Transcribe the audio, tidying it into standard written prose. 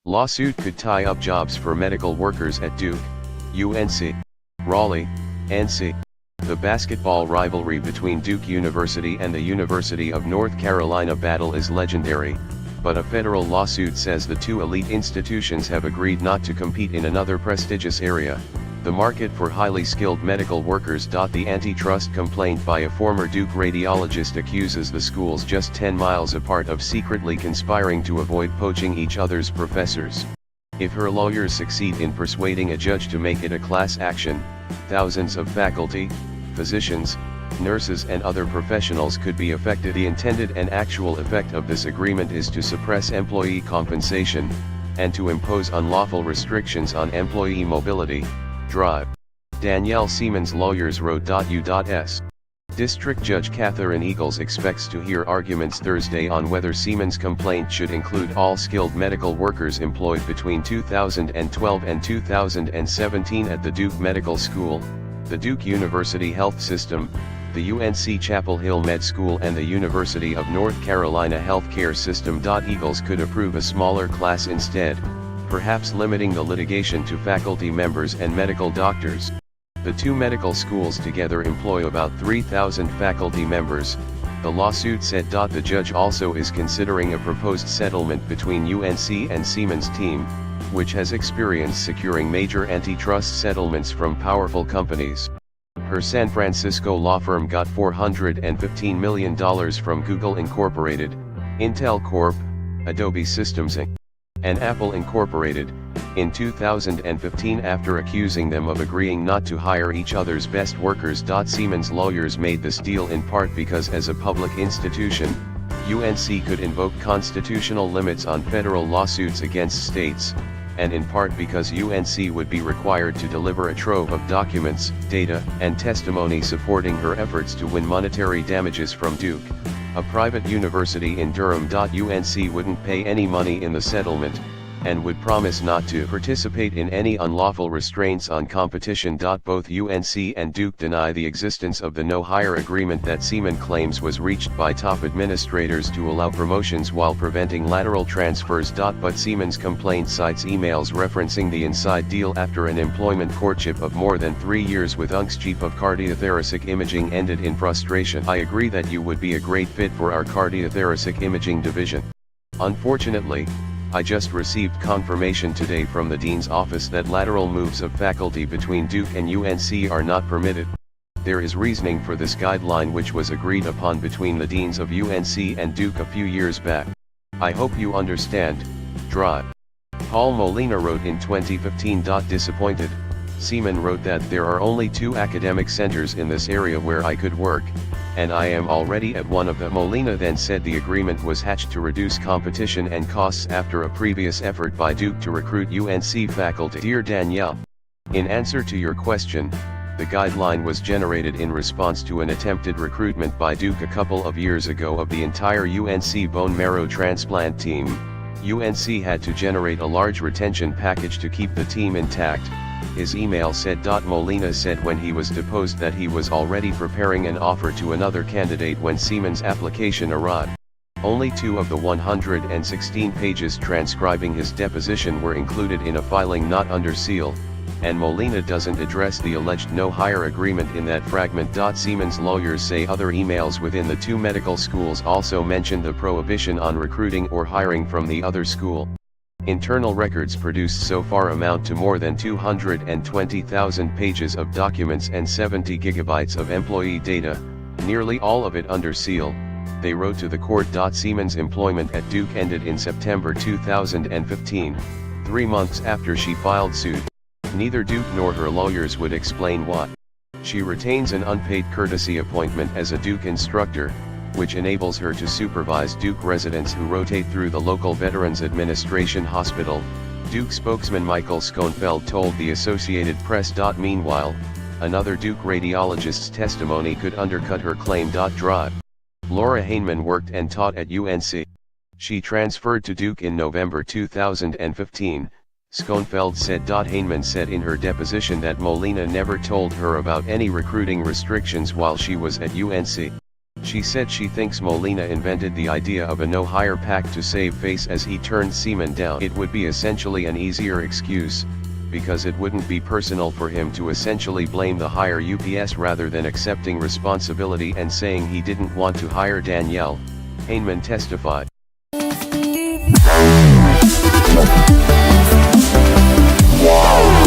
Lawsuit could tie up jobs for medical workers at Duke, UNC, Raleigh, NC. The basketball rivalry between Duke University and the University of North Carolina battle is legendary, but a federal lawsuit says the two elite institutions have agreed not to compete in another prestigious area, the market for highly skilled medical workers. The antitrust complaint by a former Duke radiologist accuses the schools just 10 miles apart of secretly conspiring to avoid poaching each other's professors. If her lawyers succeed in persuading a judge to make it a class action, thousands of faculty, physicians, nurses and other professionals could be affected. The intended and actual effect of this agreement is to suppress employee compensation, and to impose unlawful restrictions on employee mobility, drive. Danielle Siemens' lawyers wrote. U.S. District Judge Catherine Eagles expects to hear arguments Thursday on whether Siemens' complaint should include all skilled medical workers employed between 2012 and 2017 at the Duke Medical School, the Duke University Health System, the UNC Chapel Hill Med School and the University of North Carolina Healthcare System. Eagles could approve a smaller class instead, perhaps limiting the litigation to faculty members and medical doctors. The two medical schools together employ about 3,000 faculty members, the lawsuit said. The judge also is considering a proposed settlement between UNC and Siemens team, which has experience securing major antitrust settlements from powerful companies. Her San Francisco law firm got $415 million from Google Incorporated, Intel Corp., Adobe Systems Inc., and Apple Incorporated, in 2015 after accusing them of agreeing not to hire each other's best workers. Siemens lawyers made this deal in part because as a public institution, UNC could invoke constitutional limits on federal lawsuits against states, and in part because UNC would be required to deliver a trove of documents, data, and testimony supporting her efforts to win monetary damages from Duke, a private university in Durham. UNC wouldn't pay any money in the settlement, and would promise not to participate in any unlawful restraints on competition. Both UNC and Duke deny the existence of the no-hire agreement that Siemens claims was reached by top administrators to allow promotions while preventing lateral transfers. But Siemens' complaint cites emails referencing the inside deal after an employment courtship of more than 3 years with UNC's chief of cardiothoracic imaging ended in frustration. I agree that you would be a great fit for our cardiothoracic imaging division. Unfortunately, I just received confirmation today from the dean's office that lateral moves of faculty between Duke and UNC are not permitted. There is reasoning for this guideline which was agreed upon between the deans of UNC and Duke a few years back. I hope you understand, drive. Paul Molina wrote in 2015. Disappointed, Siemens wrote that there are only 2 academic centers in this area where I could work, and I am already at one of them. Molina then said the agreement was hatched to reduce competition and costs after a previous effort by Duke to recruit UNC faculty. Dear Danielle, in answer to your question, the guideline was generated in response to an attempted recruitment by Duke a couple of years ago of the entire UNC bone marrow transplant team. UNC had to generate a large retention package to keep the team intact, his email said. Molina said when he was deposed that he was already preparing an offer to another candidate when Siemens' application arrived. Only 2 of the 116 pages transcribing his deposition were included in a filing not under seal, and Molina doesn't address the alleged no-hire agreement in that fragment. Siemens lawyers say other emails within the 2 medical schools also mention the prohibition on recruiting or hiring from the other school. Internal records produced so far amount to more than 220,000 pages of documents and 70 gigabytes of employee data, nearly all of it under seal, they wrote to the court. Siemens' employment at Duke ended in September 2015, 3 months after she filed suit. Neither Duke nor her lawyers would explain why. She retains an unpaid courtesy appointment as a Duke instructor, which enables her to supervise Duke residents who rotate through the local Veterans Administration hospital, Duke spokesman Michael Schoenfeld told the Associated Press. Meanwhile, another Duke radiologist's testimony could undercut her claim. Drive. Laura Heineman worked and taught at UNC. She transferred to Duke in November 2015, Schoenfeld said. Heineman said in her deposition that Molina never told her about any recruiting restrictions while she was at UNC. She said she thinks Molina invented the idea of a no-hire pact to save face as he turned seamen down. It would be essentially an easier excuse, because it wouldn't be personal for him to essentially blame the hire UPS rather than accepting responsibility and saying he didn't want to hire Danielle, Heinemann testified. Wow.